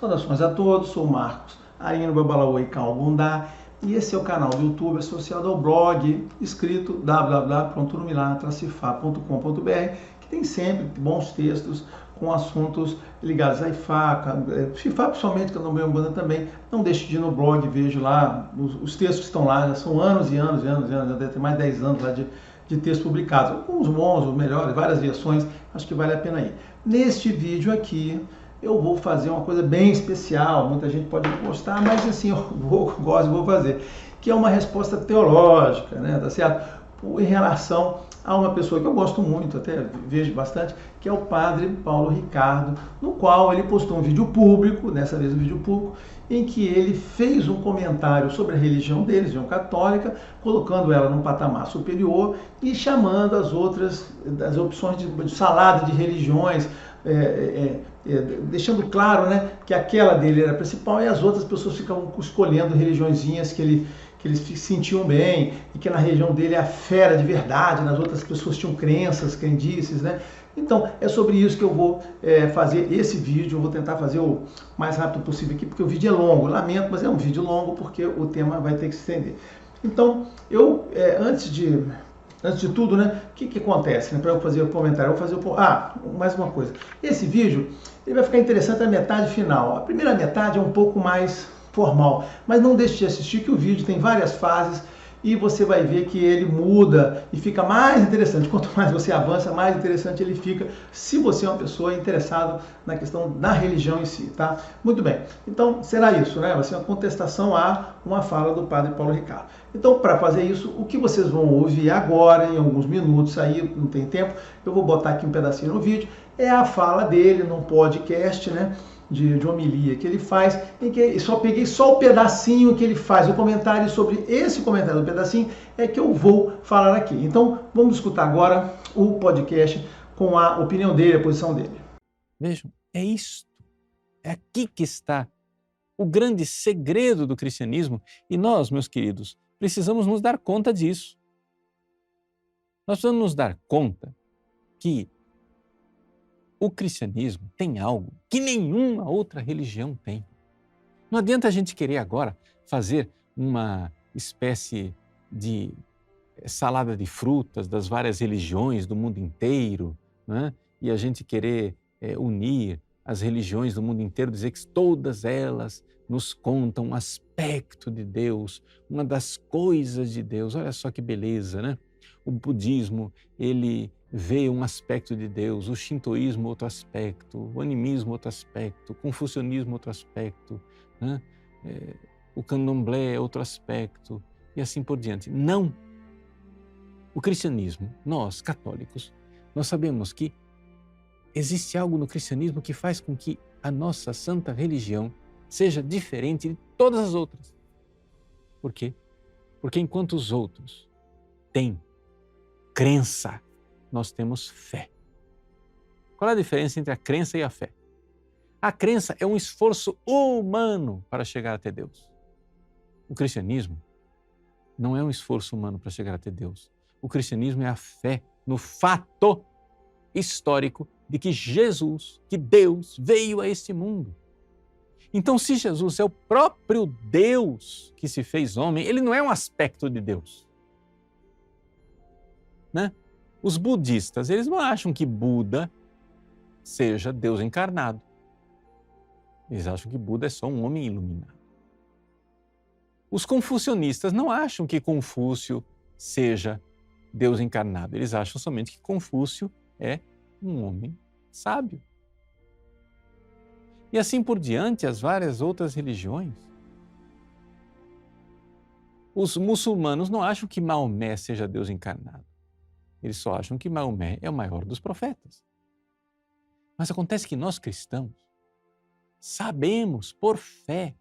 Saudações a todos, sou o Marcos Arino Babalaoi Calbundá e esse é o canal do YouTube associado ao blog escrito www.numilatra.com.br, que tem sempre bons textos com assuntos ligados a IFA, FIFA principalmente, que eu não venho banda também. Não deixe de ir no blog, vejo lá, os textos que estão lá, já são anos e anos, já deve ter mais de 10 anos lá de textos publicados. Alguns bons, os melhores, várias versões, acho que vale a pena ir. Neste vídeo aqui, eu vou fazer uma coisa bem especial, muita gente pode gostar, mas assim, eu gosto e vou fazer, que é uma resposta teológica, né, tá certo? Em relação a uma pessoa que eu gosto muito, até vejo bastante, que é o padre Paulo Ricardo, no qual ele postou um vídeo público, dessa vez um vídeo público, em que ele fez um comentário sobre a religião deles, religião católica, colocando ela num patamar superior e chamando as outras, das opções de salada de religiões, deixando claro, né, que aquela dele era a principal e as outras pessoas ficavam escolhendo religiõezinhas que eles se sentiam bem e que na região dele é a fera de verdade, nas outras pessoas tinham crenças, crendices, né? Então, é sobre isso que eu vou fazer esse vídeo, eu vou tentar fazer o mais rápido possível aqui, porque o vídeo é longo, eu lamento, mas é um vídeo longo porque o tema vai ter que se estender. Então, antes de tudo, né, o que acontece, né, para eu fazer o comentário? Eu vou fazer mais uma coisa. Esse vídeo ele vai ficar interessante na metade final. A primeira metade é um pouco mais formal, mas não deixe de assistir que o vídeo tem várias fases e você vai ver que ele muda e fica mais interessante. Quanto mais você avança, mais interessante ele fica, se você é uma pessoa interessada na questão da religião em si, tá? Muito bem. Então, será isso, né? Vai ser uma contestação a uma fala do padre Paulo Ricardo. Então, para fazer isso, o que vocês vão ouvir agora, em alguns minutos, aí não tem tempo, eu vou botar aqui um pedacinho no vídeo, é a fala dele num podcast, né? De homilia que ele faz, em que só peguei só o pedacinho que ele faz, o comentário sobre esse comentário do pedacinho é que eu vou falar aqui. Então, vamos escutar agora o podcast com a opinião dele, a posição dele. Vejam, é isto, é aqui que está o grande segredo do cristianismo e nós, meus queridos, precisamos nos dar conta disso. Nós precisamos nos dar conta que o cristianismo tem algo que nenhuma outra religião tem. Não adianta a gente querer agora fazer uma espécie de salada de frutas das várias religiões do mundo inteiro, né? E a gente querer unir as religiões do mundo inteiro, dizer que todas elas nos contam um aspecto de Deus, uma das coisas de Deus. Olha só que beleza, né? O budismo, ele vê um aspecto de Deus, o shintoísmo outro aspecto, o animismo outro aspecto, o confucionismo outro aspecto, né? O candomblé outro aspecto e assim por diante. Não! O cristianismo, nós católicos, nós sabemos que existe algo no cristianismo que faz com que a nossa santa religião seja diferente de todas as outras. Por quê? Porque enquanto os outros têm crença, nós temos fé. Qual é a diferença entre a crença e a fé? A crença é um esforço humano para chegar até Deus. O cristianismo não é um esforço humano para chegar até Deus. O cristianismo é a fé no fato histórico de que Jesus, que Deus, veio a este mundo. Então, se Jesus é o próprio Deus que se fez homem, ele não é um aspecto de Deus, né? Os budistas, eles não acham que Buda seja Deus encarnado. Eles acham que Buda é só um homem iluminado. Os confucionistas não acham que Confúcio seja Deus encarnado. Eles acham somente que Confúcio é um homem sábio. E assim por diante, as várias outras religiões. Os muçulmanos não acham que Maomé seja Deus encarnado. Eles só acham que Maomé é o maior dos profetas. Mas acontece que nós cristãos sabemos por fé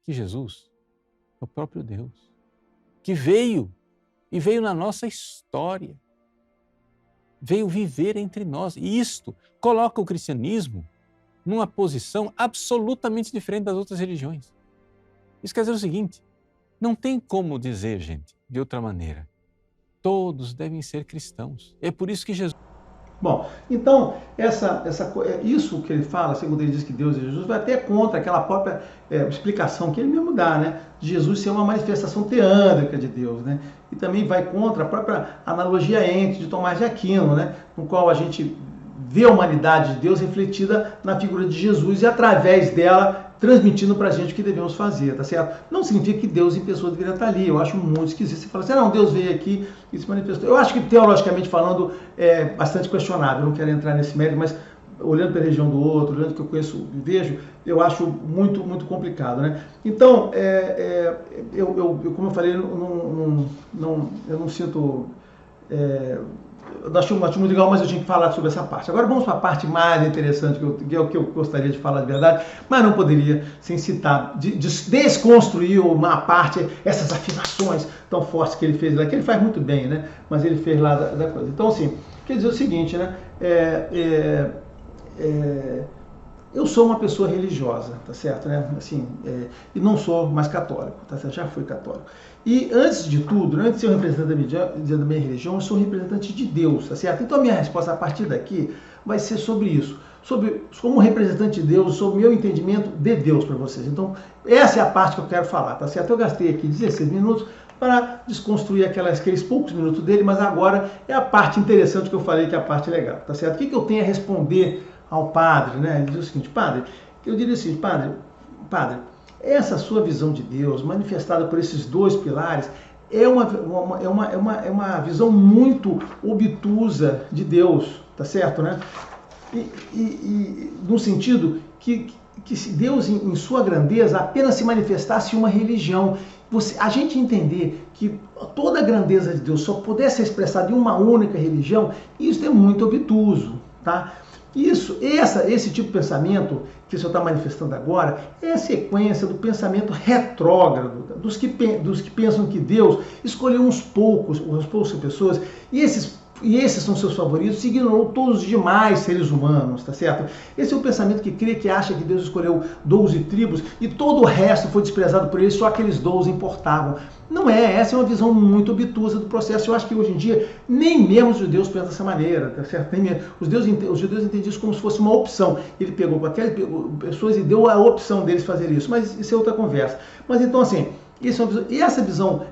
que Jesus é o próprio Deus, que veio e veio na nossa história, veio viver entre nós. E isto coloca o cristianismo numa posição absolutamente diferente das outras religiões. Isso quer dizer o seguinte, não tem como dizer, gente, de outra maneira. Todos devem ser cristãos. É por isso que Jesus... Bom, então, isso que ele fala, segundo ele diz que Deus é Jesus, vai até contra aquela própria explicação que ele mesmo dá, né? De Jesus ser uma manifestação teândrica de Deus, né? E também vai contra a própria analogia ente de Tomás de Aquino, né? No qual a gente vê a humanidade de Deus refletida na figura de Jesus e através dela transmitindo pra gente o que devemos fazer, tá certo? Não significa que Deus em pessoa deveria estar ali. Eu acho muito esquisito. Você fala assim, não, Deus veio aqui e se manifestou. Eu acho que teologicamente falando é bastante questionável. Eu não quero entrar nesse mérito, mas olhando para a região do outro, olhando o que eu conheço e vejo, eu acho muito, muito complicado, né? Então, como eu falei, eu não sinto... Eu acho muito legal, mas eu tinha que falar sobre essa parte. Agora vamos para a parte mais interessante, que é o que eu gostaria de falar de verdade, mas não poderia sem citar, desconstruir uma parte, essas afirmações tão fortes que ele fez lá, que ele faz muito bem, né? Mas ele fez lá da coisa. Então, assim, quer dizer o seguinte, né? Eu sou uma pessoa religiosa, tá certo, né? Assim, e não sou mais católico, tá certo? Já fui católico. E antes de tudo, antes de ser um representante da minha religião, eu sou um representante de Deus, tá certo? Então a minha resposta a partir daqui vai ser sobre isso, como representante de Deus, sobre o meu entendimento de Deus para vocês. Então essa é a parte que eu quero falar, tá certo? Eu gastei aqui 16 minutos para desconstruir aqueles poucos minutos dele, mas agora é a parte interessante que eu falei, que é a parte legal, tá certo? O que eu tenho a responder ao padre, né? Ele diz o seguinte, padre, eu diria assim, padre, essa sua visão de Deus, manifestada por esses dois pilares, é uma visão muito obtusa de Deus, tá certo, né? E no sentido que se Deus, em sua grandeza, apenas se manifestasse em uma religião. A gente entender que toda a grandeza de Deus só pudesse ser expressada em uma única religião, isso é muito obtuso, tá? Esse tipo de pensamento que o senhor está manifestando agora é a sequência do pensamento retrógrado, dos que pensam que Deus escolheu umas poucas pessoas e esses são seus favoritos, e ignorou todos os demais seres humanos, tá certo? Esse é o pensamento que acha que Deus escolheu 12 tribos e todo o resto foi desprezado por ele, só aqueles 12 importavam. Não é, essa é uma visão muito obtusa do processo. Eu acho que hoje em dia nem mesmo os judeus pensam dessa maneira, tá certo? Os judeus entendem isso como se fosse uma opção. Ele pegou pessoas e deu a opção deles fazer isso, mas isso é outra conversa. Mas então assim, e essa visão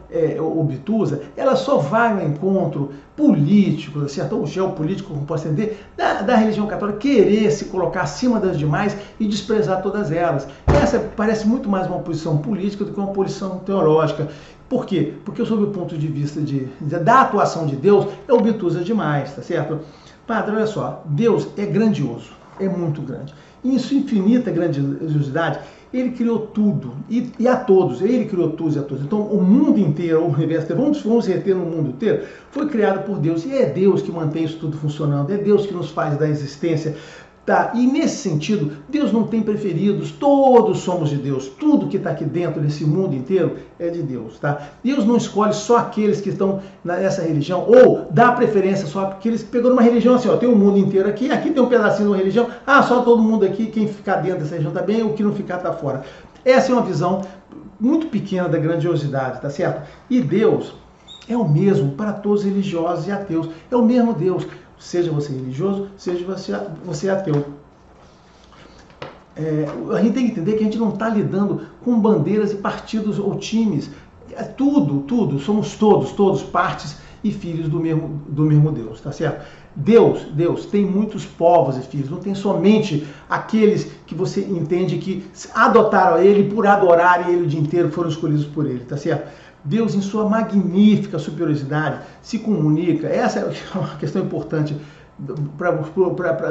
obtusa, ela só vai ao encontro político, certo? Ou geopolítico, como posso entender, da religião católica querer se colocar acima das demais e desprezar todas elas. Essa parece muito mais uma posição política do que uma posição teológica. Por quê? Porque sob o ponto de vista da atuação de Deus, é obtusa demais, tá certo? Padre, olha só, Deus é grandioso, é muito grande. Em sua infinita grandiosidade, ele criou tudo e a todos, ele criou tudo e a todos. Então o mundo inteiro, o universo inteiro, vamos reter no mundo inteiro, foi criado por Deus e é Deus que mantém isso tudo funcionando, é Deus que nos faz da existência. Tá? E nesse sentido, Deus não tem preferidos, todos somos de Deus, tudo que está aqui dentro desse mundo inteiro é de Deus. Tá? Deus não escolhe só aqueles que estão nessa religião, ou dá preferência só porque eles pegou numa religião assim, ó, tem o mundo inteiro aqui tem um pedacinho de uma religião, só todo mundo aqui, quem ficar dentro dessa religião está bem, o que não ficar está fora. Essa é uma visão muito pequena da grandiosidade, tá certo? E Deus é o mesmo para todos religiosos e ateus, é o mesmo Deus. Seja você religioso, seja você ateu. A gente tem que entender que a gente não está lidando com bandeiras e partidos ou times. Tudo, somos todos partes e filhos do mesmo Deus, tá certo? Deus tem muitos povos e filhos, não tem somente aqueles que você entende que adotaram ele por adorarem ele o dia inteiro, foram escolhidos por ele, tá certo? Deus, em sua magnífica superioridade, se comunica. Essa é uma questão importante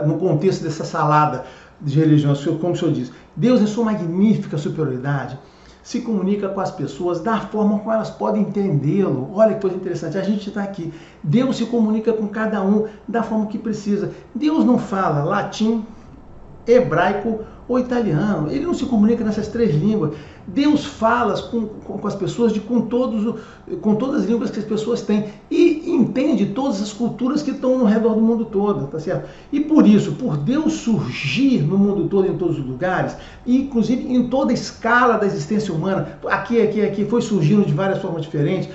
no contexto dessa salada de religiões, como o senhor diz. Deus, em sua magnífica superioridade, se comunica com as pessoas da forma como elas podem entendê-lo. Olha que coisa interessante, a gente está aqui. Deus se comunica com cada um da forma que precisa. Deus não fala latim, hebraico ou italiano. Ele não se comunica nessas três línguas. Deus fala com as pessoas com todas as línguas que as pessoas têm e entende todas as culturas que estão no redor do mundo todo, tá certo? E por isso, por Deus surgir no mundo todo, em todos os lugares, e inclusive em toda a escala da existência humana, aqui, foi surgindo de várias formas diferentes,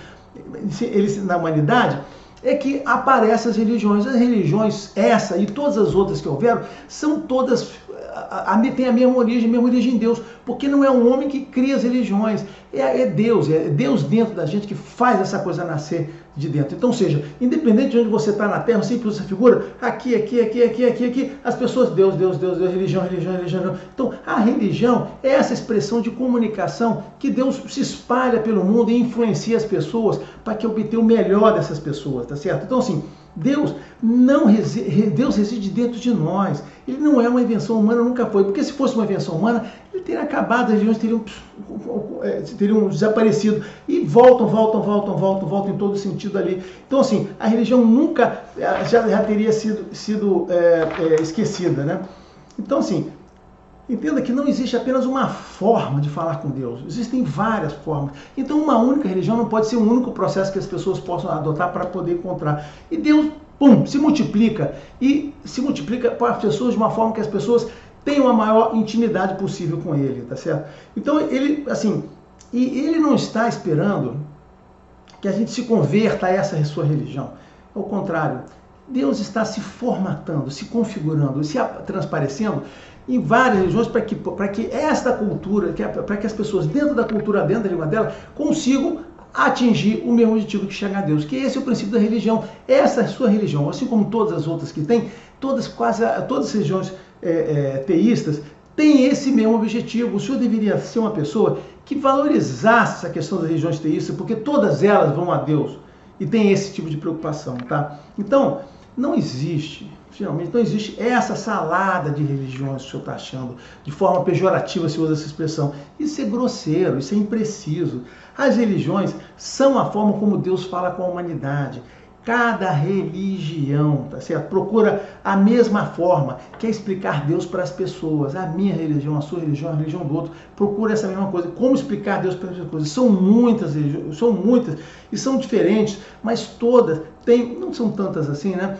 na humanidade, é que aparecem as religiões. As religiões, essa e todas as outras que houveram, são todas, têm a mesma origem em Deus, porque não é um homem que cria as religiões, é Deus dentro da gente que faz essa coisa nascer de dentro. Então, seja, independente de onde você está na Terra, sempre usa essa figura, aqui, as pessoas, Deus, religião. Então, a religião é essa expressão de comunicação que Deus se espalha pelo mundo e influencia as pessoas para que obtenha o melhor dessas pessoas, tá certo? Então, assim, Deus reside dentro de nós. Ele não é uma invenção humana, nunca foi. Porque se fosse uma invenção humana, ele teria acabado, as religiões teriam desaparecido. E voltam em todo sentido ali. Então, assim, a religião nunca já teria sido esquecida, né? Então, assim, entenda que não existe apenas uma forma de falar com Deus. Existem várias formas. Então, uma única religião não pode ser um único processo que as pessoas possam adotar para poder encontrar. E Deus, se multiplica. E se multiplica para as pessoas de uma forma que as pessoas tenham a maior intimidade possível com Ele, tá certo? Então, ele, assim, e Ele não está esperando que a gente se converta a essa sua religião. Ao contrário, Deus está se formatando, se configurando, se transparecendo em várias religiões para que esta cultura, para que as pessoas dentro da língua dela, consigam atingir o mesmo objetivo que chegar a Deus, que esse é o princípio da religião. Essa é a sua religião, assim como todas as outras que tem, todas as religiões teístas têm esse mesmo objetivo. O senhor deveria ser uma pessoa que valorizasse essa questão das religiões teístas, porque todas elas vão a Deus e tem esse tipo de preocupação, tá? Então, não existe essa salada de religiões que o senhor está achando, de forma pejorativa se usa essa expressão. Isso é grosseiro, isso é impreciso. As religiões são a forma como Deus fala com a humanidade. Cada religião, tá certo? Procura a mesma forma, quer explicar Deus para as pessoas. A minha religião, a sua religião, a religião do outro, procura essa mesma coisa. Como explicar Deus para as pessoas? São muitas religiões, e são diferentes, mas todas têm, não são tantas assim, né?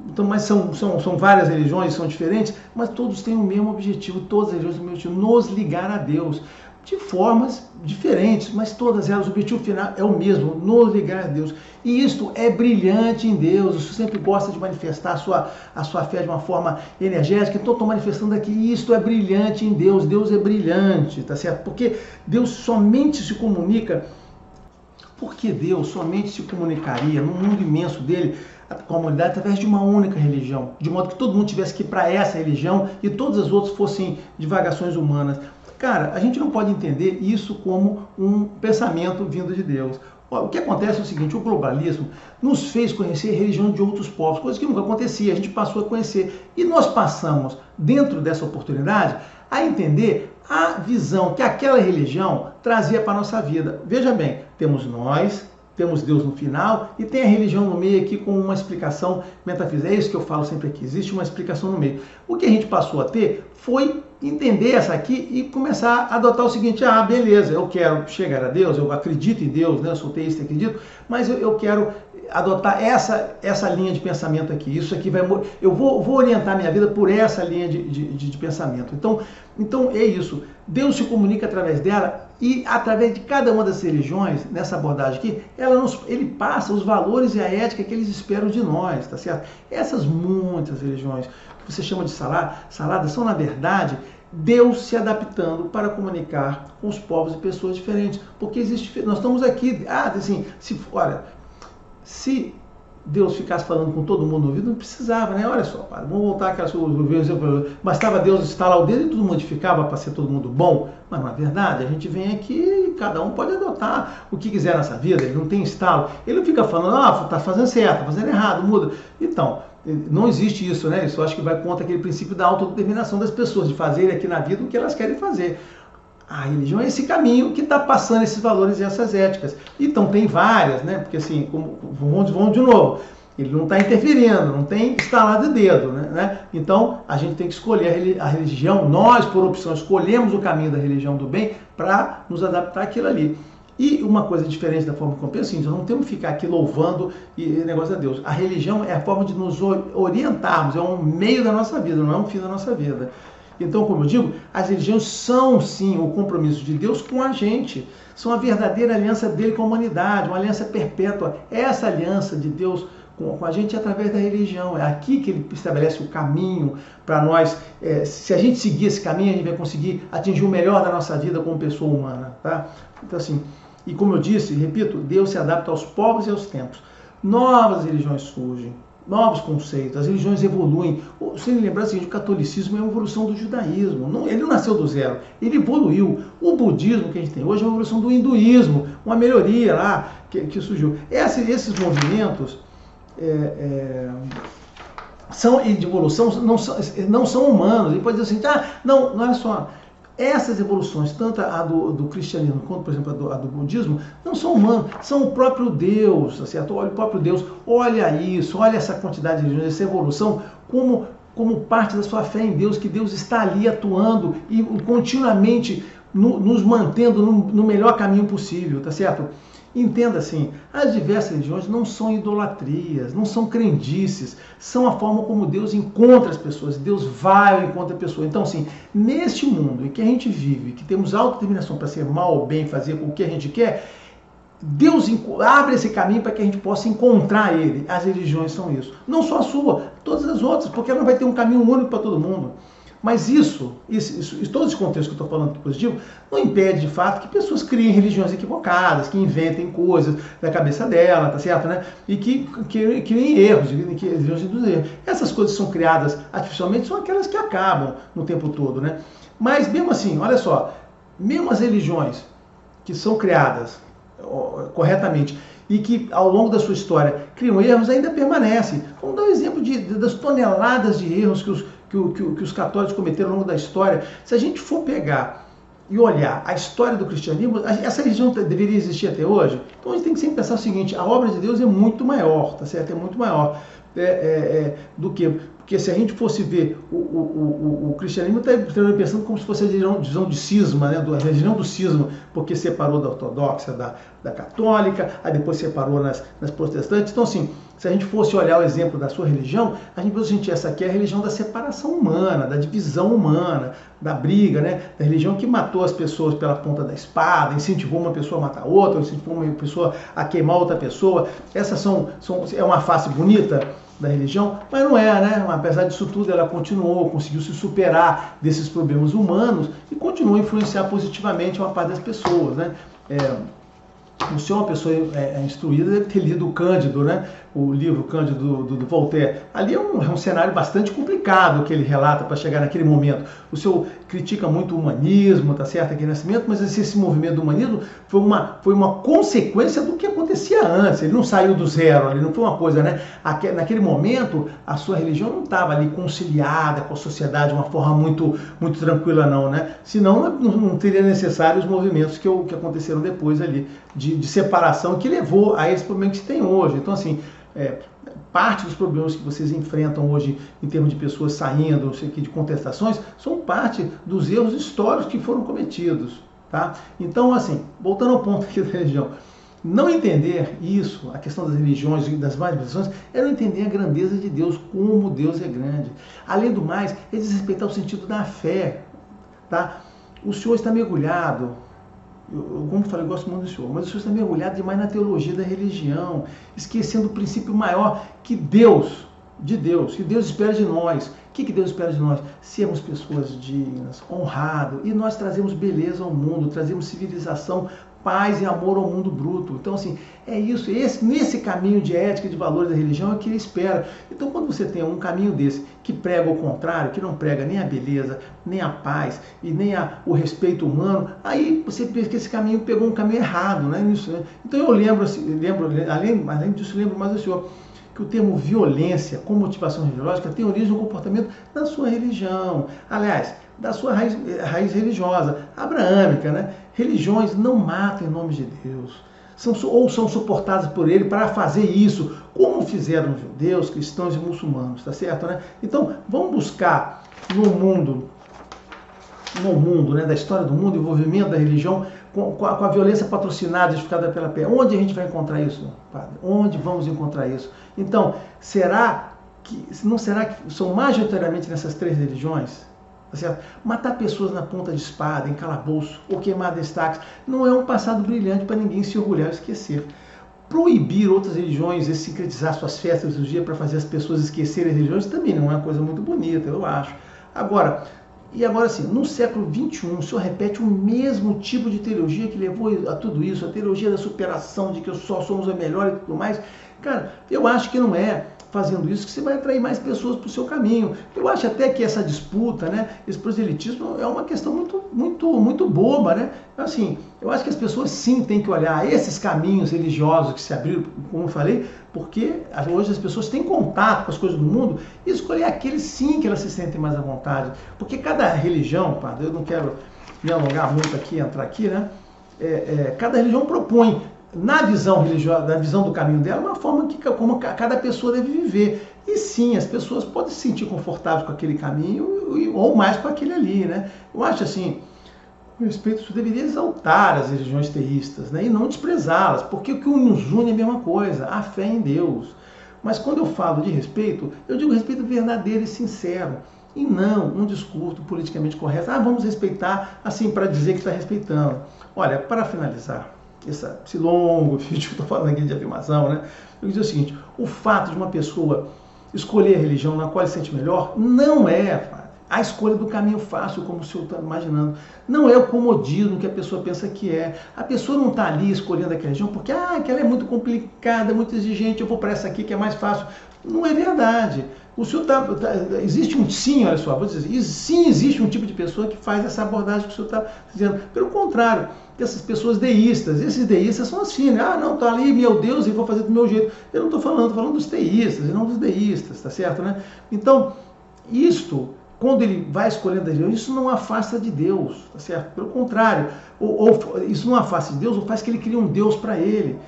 Então, mas são várias religiões, são diferentes, mas todos têm o mesmo objetivo, todas as religiões têm o mesmo objetivo, nos ligar a Deus, de formas diferentes, mas todas elas, o objetivo final é o mesmo, nos ligar a Deus. E isto é brilhante em Deus. Você sempre gosta de manifestar a sua fé de uma forma energética, então estou manifestando aqui, isto é brilhante em Deus, Deus é brilhante, tá certo? Porque Deus somente se comunica, porque Deus somente se comunicaria no mundo imenso dele, com a humanidade, através de uma única religião, de modo que todo mundo tivesse que ir para essa religião e todas as outras fossem divagações humanas. Cara, a gente não pode entender isso como um pensamento vindo de Deus. O que acontece é o seguinte, o globalismo nos fez conhecer a religião de outros povos, coisa que nunca acontecia, a gente passou a conhecer. E nós passamos, dentro dessa oportunidade, a entender a visão que aquela religião trazia para a nossa vida. Veja bem, temos Deus no final e tem a religião no meio aqui com uma explicação metafísica. É isso que eu falo sempre aqui, existe uma explicação no meio. O que a gente passou a ter foi entender essa aqui e começar a adotar o seguinte, beleza, eu quero chegar a Deus, eu acredito em Deus, né? Eu sou teísta e acredito, mas eu quero adotar essa linha de pensamento aqui. Isso aqui eu vou orientar minha vida por essa linha de pensamento. Então é isso. Deus se comunica através dela e através de cada uma das religiões, nessa abordagem aqui, ele passa os valores e a ética que eles esperam de nós, tá certo? Essas muitas religiões que você chama de salada são, na verdade, Deus se adaptando para comunicar com os povos e pessoas diferentes. Porque nós estamos aqui, se Deus ficasse falando com todo mundo no ouvido, não precisava, né? Olha só, vamos voltar àquela sua exemplo, bastava Deus estalar o dedo e tudo modificava para ser todo mundo bom. Mas na verdade, a gente vem aqui e cada um pode adotar o que quiser nessa vida, ele não tem estalo. Ele não fica falando, está fazendo certo, está fazendo errado, muda. Então, não existe isso, né? Isso eu acho que vai contra aquele princípio da autodeterminação das pessoas, de fazerem aqui na vida o que elas querem fazer. A religião é esse caminho que está passando esses valores e essas éticas. Então tem várias, né? Porque assim, vamos de novo, ele não está interferindo, não tem estalar de dedo, né? Então a gente tem que escolher a religião, nós por opção escolhemos o caminho da religião do bem para nos adaptar àquilo ali. E uma coisa diferente da forma como eu penso, nós não temos que ficar aqui louvando e negócio a Deus. A religião é a forma de nos orientarmos, é um meio da nossa vida, não é um fim da nossa vida. Então, como eu digo, as religiões são sim o compromisso de Deus com a gente. São a verdadeira aliança dele com a humanidade, uma aliança perpétua. Essa aliança de Deus com a gente através da religião. É aqui que ele estabelece o caminho para nós. Se a gente seguir esse caminho, a gente vai conseguir atingir o melhor da nossa vida como pessoa humana. Tá? Então, assim, e como eu disse, repito, Deus se adapta aos povos e aos tempos. Novas religiões surgem, novos conceitos, as religiões evoluem. Você me lembrar o seguinte, o catolicismo é uma evolução do judaísmo, ele não nasceu do zero, ele evoluiu. O budismo que a gente tem hoje é uma evolução do hinduísmo, uma melhoria lá que surgiu. Esses movimentos são de evolução, não são humanos. Ele pode dizer assim, não olha só, essas evoluções, tanto a do cristianismo quanto, por exemplo, a do budismo, não são humanos, são o próprio Deus, tá certo? Olha o próprio Deus, olha isso, olha essa quantidade de religiões, essa evolução, como parte da sua fé em Deus, que Deus está ali atuando e continuamente nos mantendo no melhor caminho possível, tá certo? Entenda assim, as diversas religiões não são idolatrias, não são crendices, são a forma como Deus encontra as pessoas, Deus vai ao encontro da pessoa. Então, assim, neste mundo em que a gente vive, que temos autodeterminação para ser mal ou bem, fazer o que a gente quer, Deus abre esse caminho para que a gente possa encontrar Ele. As religiões são isso. Não só a sua, todas as outras, porque ela não vai ter um caminho único para todo mundo. Mas todo esse contexto que eu estou falando positivo, não impede de fato que pessoas criem religiões equivocadas, que inventem coisas da cabeça dela, tá certo, né? E que criem erros, essas coisas que são criadas artificialmente são aquelas que acabam no tempo todo, né? Mas mesmo assim, olha só, mesmo as religiões que são criadas corretamente e que ao longo da sua história criam erros, ainda permanecem. Vamos dar um exemplo das toneladas de erros que os católicos cometeram ao longo da história. Se a gente for pegar e olhar a história do cristianismo, essa religião deveria existir até hoje? Então a gente tem que sempre pensar o seguinte, a obra de Deus é muito maior, tá certo? É muito maior do que... Porque se a gente fosse ver o cristianismo, está pensando como se fosse a religião de cisma, né? A religião do cisma, porque separou da ortodoxa, da católica, aí depois separou nas protestantes. Então, assim, se a gente fosse olhar o exemplo da sua religião, a gente fosse sentir essa aqui é a religião da separação humana, da divisão humana, da briga, né? Da religião que matou as pessoas pela ponta da espada, incentivou uma pessoa a matar outra, incentivou uma pessoa a queimar outra pessoa. Essas é uma face bonita da religião, mas não é, né? Apesar disso tudo, ela conseguiu se superar desses problemas humanos e continuou a influenciar positivamente uma parte das pessoas, né? O senhor é uma pessoa instruída, deve ter lido o Cândido, né? O livro Cândido do Voltaire. Ali é um cenário bastante complicado que ele relata para chegar naquele momento. O senhor critica muito o humanismo, tá certo, aquele nascimento, mas esse movimento do humanismo foi uma consequência do que acontecia antes. Ele não saiu do zero, ele não foi uma coisa, né? Naquele momento, a sua religião não estava ali conciliada com a sociedade de uma forma muito, muito tranquila, não, né? Senão não teria necessário os movimentos que aconteceram depois ali, de separação, que levou a esse problema que se tem hoje. Então, assim, parte dos problemas que vocês enfrentam hoje em termos de pessoas saindo, não sei o que, de contestações, são parte dos erros históricos que foram cometidos, tá? Então, assim, voltando ao ponto aqui da religião, não entender isso, a questão das religiões e das manifestações, é não entender a grandeza de Deus, como Deus é grande. Além do mais, é desrespeitar o sentido da fé, tá? O senhor está mergulhado, como eu falei, eu gosto muito do senhor, mas o senhor está mergulhado demais na teologia da religião, esquecendo o princípio maior que Deus espera de nós. O que Deus espera de nós? Sermos pessoas dignas, honradas, e nós trazemos beleza ao mundo, trazemos civilização, paz e amor ao mundo bruto. Então, assim, é isso. Nesse caminho de ética e de valores da religião é que ele espera. Então, quando você tem um caminho desse que prega o contrário, que não prega nem a beleza, nem a paz e nem o respeito humano, aí você vê que esse caminho pegou um caminho errado, né? Então, eu lembro além disso, lembro mais do senhor, que o termo violência com motivação religiosa tem origem no comportamento da sua religião. Aliás, da sua raiz religiosa, abraâmica, né? Religiões não matam em nome de Deus, ou são suportadas por ele para fazer isso, como fizeram os judeus, cristãos e muçulmanos, tá certo, né? Então, vamos buscar no mundo, né, da história do mundo, envolvimento da religião com a violência patrocinada, justificada pela fé. Onde a gente vai encontrar isso, padre? Onde vamos encontrar isso? Então, não será que são majoritariamente nessas três religiões? Tá certo? Matar pessoas na ponta de espada, em calabouço, ou queimar destaques, não é um passado brilhante para ninguém se orgulhar ou esquecer. proibir outras religiões, sincretizar suas festas dos dias para fazer as pessoas esquecerem as religiões, também não é uma coisa muito bonita, eu acho. Agora assim, no século XXI, o senhor repete o mesmo tipo de teologia que levou a tudo isso, a teologia da superação, de que só somos a melhor e tudo mais. Cara, eu acho que não é fazendo isso que você vai atrair mais pessoas para o seu caminho. Eu acho até que essa disputa, né, esse proselitismo é uma questão muito boba, né? Assim, eu acho que as pessoas sim têm que olhar esses caminhos religiosos que se abriram, como eu falei, porque hoje as pessoas têm contato com as coisas do mundo e escolher aqueles sim que elas se sentem mais à vontade. Porque cada religião, padre, eu não quero me alongar muito aqui, entrar aqui, né? Cada religião propõe na visão religiosa, na visão do caminho dela, uma forma como cada pessoa deve viver. E sim, as pessoas podem se sentir confortáveis com aquele caminho ou mais com aquele ali, né? Eu acho assim, o respeito, isso deveria exaltar as religiões teístas, né? E não desprezá-las, porque o que nos une é a mesma coisa, a fé em Deus. Mas quando eu falo de respeito, eu digo respeito verdadeiro e sincero. E não um discurso politicamente correto. Vamos respeitar, assim, para dizer que está respeitando. Olha, para finalizar esse longo vídeo que eu estou falando aqui de afirmação, né? Eu digo o seguinte, o fato de uma pessoa escolher a religião na qual ele se sente melhor não é a escolha do caminho fácil, como o senhor está imaginando. Não é o comodismo que a pessoa pensa que é. A pessoa não está ali escolhendo aquela religião porque que ela é muito complicada, muito exigente, eu vou para essa aqui que é mais fácil. Não é verdade. O senhor existe sim, olha só, vou dizer, sim existe um tipo de pessoa que faz essa abordagem que o senhor está dizendo. Pelo contrário, essas pessoas deístas, esses deístas são assim, né? Não, tá ali, meu Deus, e vou fazer do meu jeito. Eu não estou falando dos teístas e não dos deístas, tá certo, né? Então, isto, quando ele vai escolhendo a religião, isso não afasta de Deus, tá certo? Pelo contrário, isso não afasta de Deus, ou faz que ele crie um Deus para ele.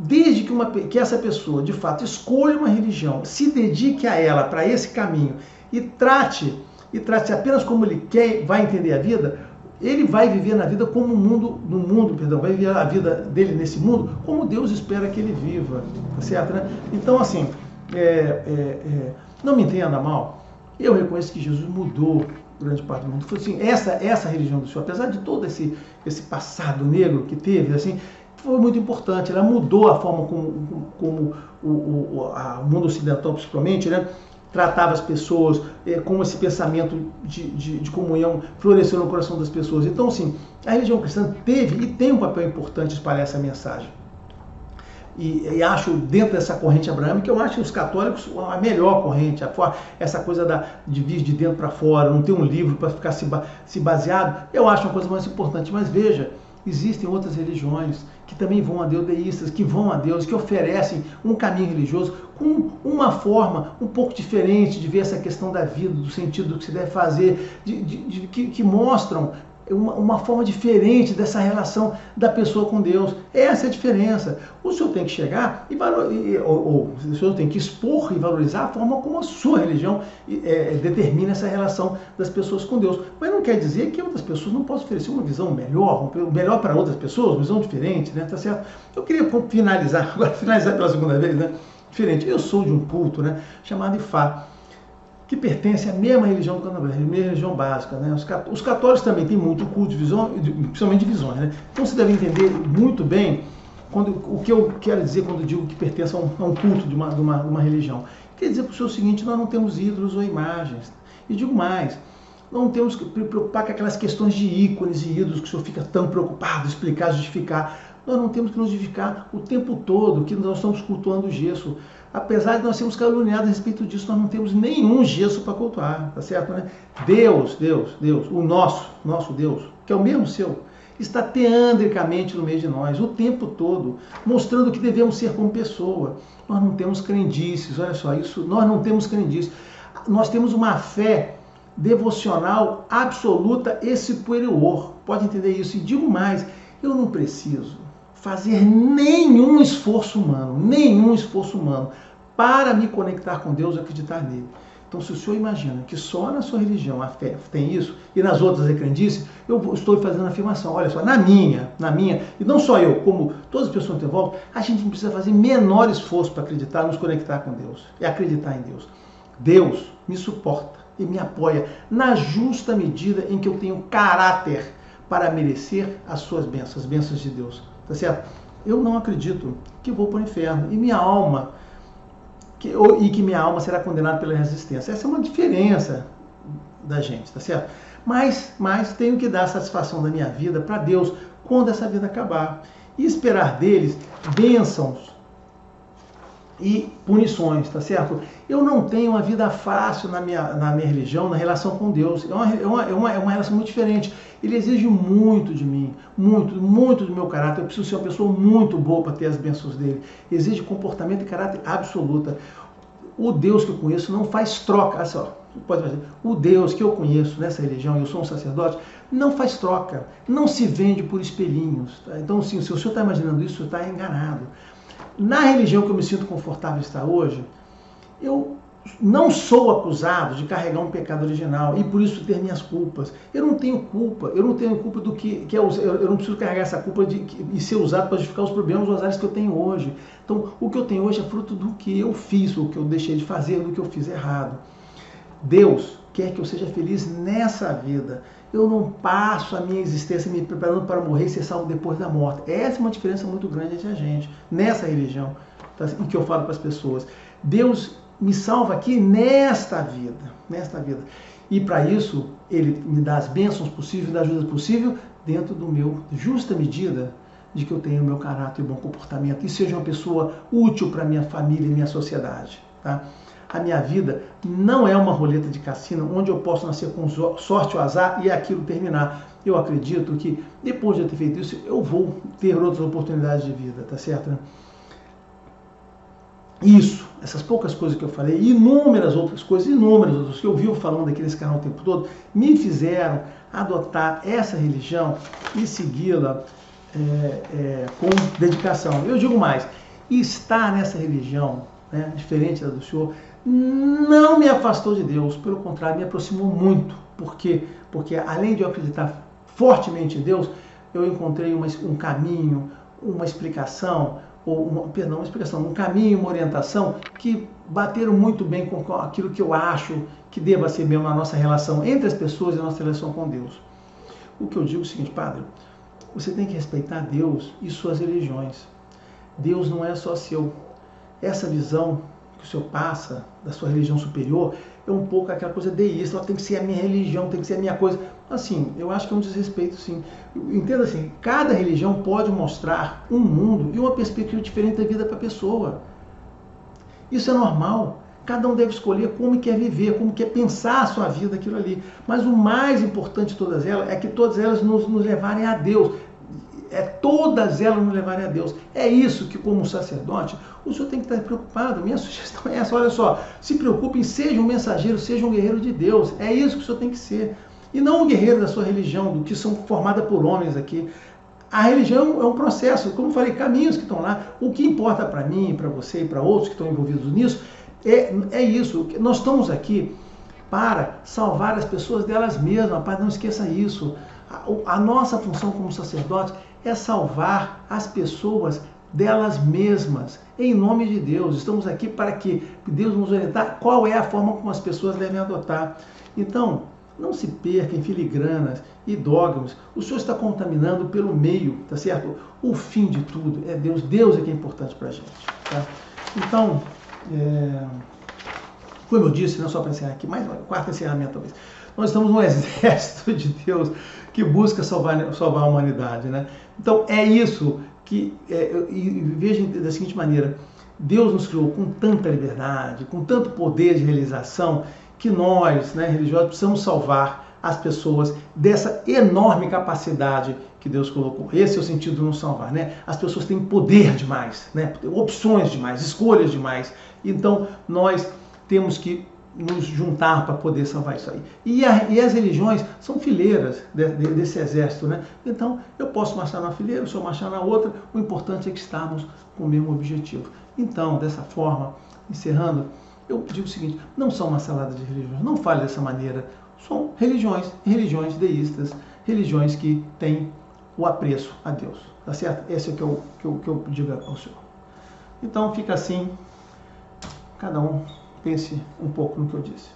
Desde que essa pessoa, de fato, escolha uma religião, se dedique a ela, para esse caminho, e trate apenas como ele quer, vai entender a vida, ele vai viver na vida como vai viver a vida dele nesse mundo como Deus espera que ele viva, tá certo, né? Então, assim, não me entenda mal, eu reconheço que Jesus mudou grande parte do mundo. Foi assim, essa religião do Senhor, apesar de todo esse passado negro que teve, assim, foi muito importante. Ela mudou a forma como o mundo ocidental, principalmente, né, tratava as pessoas, como esse pensamento de comunhão floresceu no coração das pessoas. Então, assim, a religião cristã teve e tem um papel importante em espalhar essa mensagem. E acho, dentro dessa corrente abraâmica, eu acho que os católicos a melhor corrente, essa coisa de vir de dentro para fora, não ter um livro para ficar se baseado, eu acho uma coisa mais importante. Mas veja, existem outras religiões que também vão a Deus, deístas, que vão a Deus, que oferecem um caminho religioso com uma forma um pouco diferente de ver essa questão da vida, do sentido do que se deve fazer, que mostram uma forma diferente dessa relação da pessoa com Deus. Essa é a diferença. O senhor tem que chegar ou o senhor tem que expor e valorizar a forma como a sua religião determina essa relação das pessoas com Deus. Mas não quer dizer que outras pessoas não possam oferecer uma visão melhor para outras pessoas, uma visão diferente, né? Tá certo? Eu queria finalizar pela segunda vez, né? Diferente. Eu sou de um culto, né, chamado Ifá, que pertence à mesma religião do Candomblé, a mesma religião básica, né? Os católicos também têm muito culto, principalmente de visões, né? Então você deve entender muito bem o que eu quero dizer quando digo que pertence a um culto de uma religião. Quer dizer para o senhor o seguinte, nós não temos ídolos ou imagens. E digo mais, não temos que preocupar com aquelas questões de ícones e ídolos que o senhor fica tão preocupado, explicar, justificar. Nós não temos que nos justificar o tempo todo que nós estamos cultuando o gesso. Apesar de nós sermos caluniados a respeito disso, nós não temos nenhum gesso para cultuar, tá certo, né? Deus, o nosso Deus, que é o mesmo seu, está teandricamente no meio de nós, o tempo todo, mostrando que devemos ser como pessoa. Nós não temos crendices, olha só isso, nós não temos crendices. Nós temos uma fé devocional absoluta e superior. Pode entender isso? E digo mais, eu não preciso fazer nenhum esforço humano para me conectar com Deus e acreditar nele. Então, se o senhor imagina que só na sua religião a fé tem isso, e nas outras é crendice, eu estou fazendo a afirmação, olha só, na minha, e não só eu, como todas as pessoas que estão em volta, a gente não precisa fazer menor esforço para acreditar, nos conectar com Deus, e acreditar em Deus. Deus me suporta e me apoia na justa medida em que eu tenho caráter para merecer as suas bênçãos, as bênçãos de Deus. Tá certo? eu não acredito que vou para o inferno e minha alma será condenada pela resistência. Essa é uma diferença da gente, tá certo? Mas tenho que dar satisfação da minha vida para Deus quando essa vida acabar e esperar deles bênçãos e punições, tá certo? Eu não tenho uma vida fácil na minha religião, na relação com Deus. É uma relação muito diferente. Ele exige muito de mim, muito do meu caráter. Eu preciso ser uma pessoa muito boa para ter as bênçãos dele. Exige comportamento e caráter absoluta. O Deus que eu conheço não faz troca. Olha só, pode fazer. O Deus que eu conheço nessa religião, eu sou um sacerdote, não faz troca. Não se vende por espelhinhos. Tá? Então, sim, se o senhor está imaginando isso, o senhor está enganado. Na religião que eu me sinto confortável de estar hoje, eu não sou acusado de carregar um pecado original e por isso ter minhas culpas. Eu não tenho culpa do que é eu não preciso carregar essa culpa e ser usado para justificar os problemas, os azares que eu tenho hoje. Então, o que eu tenho hoje é fruto do que eu fiz, o que eu deixei de fazer, do que eu fiz errado. Deus quer que eu seja feliz nessa vida. Eu não passo a minha existência me preparando para morrer e ser salvo depois da morte. Essa é uma diferença muito grande entre a gente, nessa religião, tá? E que eu falo para as pessoas. Deus me salva aqui nesta vida. E para isso, Ele me dá as bênçãos possíveis, dá a ajuda possível, dentro do meu justa medida de que eu tenha o meu caráter e bom comportamento e seja uma pessoa útil para a minha família e minha sociedade, tá? A minha vida não é uma roleta de cassino onde eu posso nascer com sorte ou azar e aquilo terminar. Eu acredito que depois de eu ter feito isso, eu vou ter outras oportunidades de vida, tá certo? Né? Isso, essas poucas coisas que eu falei, inúmeras outras que eu vivo falando aqui nesse canal o tempo todo, me fizeram adotar essa religião e segui-la com dedicação. Eu digo mais, estar nessa religião, né, diferente da do senhor, não me afastou de Deus, pelo contrário, me aproximou muito. Por quê? Porque além de eu acreditar fortemente em Deus, eu encontrei um caminho, uma explicação, um caminho, uma orientação que bateram muito bem com aquilo que eu acho que deva ser mesmo na nossa relação entre as pessoas e a nossa relação com Deus. O que eu digo é o seguinte, padre, você tem que respeitar Deus e suas religiões. Deus não é só seu. Essa visão que o senhor passa da sua religião superior é um pouco aquela coisa deísta, ela tem que ser a minha religião, tem que ser a minha coisa. Assim, eu acho que é um desrespeito, sim. Entenda assim, cada religião pode mostrar um mundo e uma perspectiva diferente da vida para a pessoa. Isso é normal. Cada um deve escolher como quer viver, como quer pensar a sua vida, aquilo ali. Mas o mais importante de todas elas é que todas elas nos levarem a Deus. Todas elas nos levarem a Deus. É isso que, como sacerdote, o senhor tem que estar preocupado. Minha sugestão é essa, olha só, se preocupe em seja um mensageiro, seja um guerreiro de Deus. É isso que o senhor tem que ser. E não um guerreiro da sua religião, do que são formadas por homens aqui. A religião é um processo, como eu falei, caminhos que estão lá. O que importa para mim, para você e para outros que estão envolvidos nisso, é isso. Nós estamos aqui para salvar as pessoas delas mesmas, rapaz, não esqueça isso. A nossa função como sacerdote é salvar as pessoas delas mesmas, em nome de Deus. Estamos aqui para que Deus nos orientar qual é a forma como as pessoas devem adotar. Então, não se perca em filigranas e dogmas. O senhor está contaminando pelo meio, tá certo? O fim de tudo é Deus. Deus é que é importante para a gente. Tá? Então, como eu disse, não só para encerrar aqui, mais um quarto encerramento talvez. Nós estamos no exército de Deus que busca salvar a humanidade, né? Então é isso que, e veja da seguinte maneira, Deus nos criou com tanta liberdade, com tanto poder de realização, que nós, né, religiosos, precisamos salvar as pessoas dessa enorme capacidade que Deus colocou. Esse é o sentido de nos salvar, né? As pessoas têm poder demais, né? Opções demais, escolhas demais. Então nós temos que nos juntar para poder salvar isso aí. E as religiões são fileiras desse exército, né? Então, eu posso marchar na fileira, se eu marchar na outra, o importante é que estamos com o mesmo objetivo. Então, dessa forma, encerrando, eu digo o seguinte, não são uma salada de religiões, não fale dessa maneira, são religiões deístas, religiões que têm o apreço a Deus, tá certo? Esse é o que eu digo ao senhor. Então, fica assim, cada um pense um pouco no que eu disse.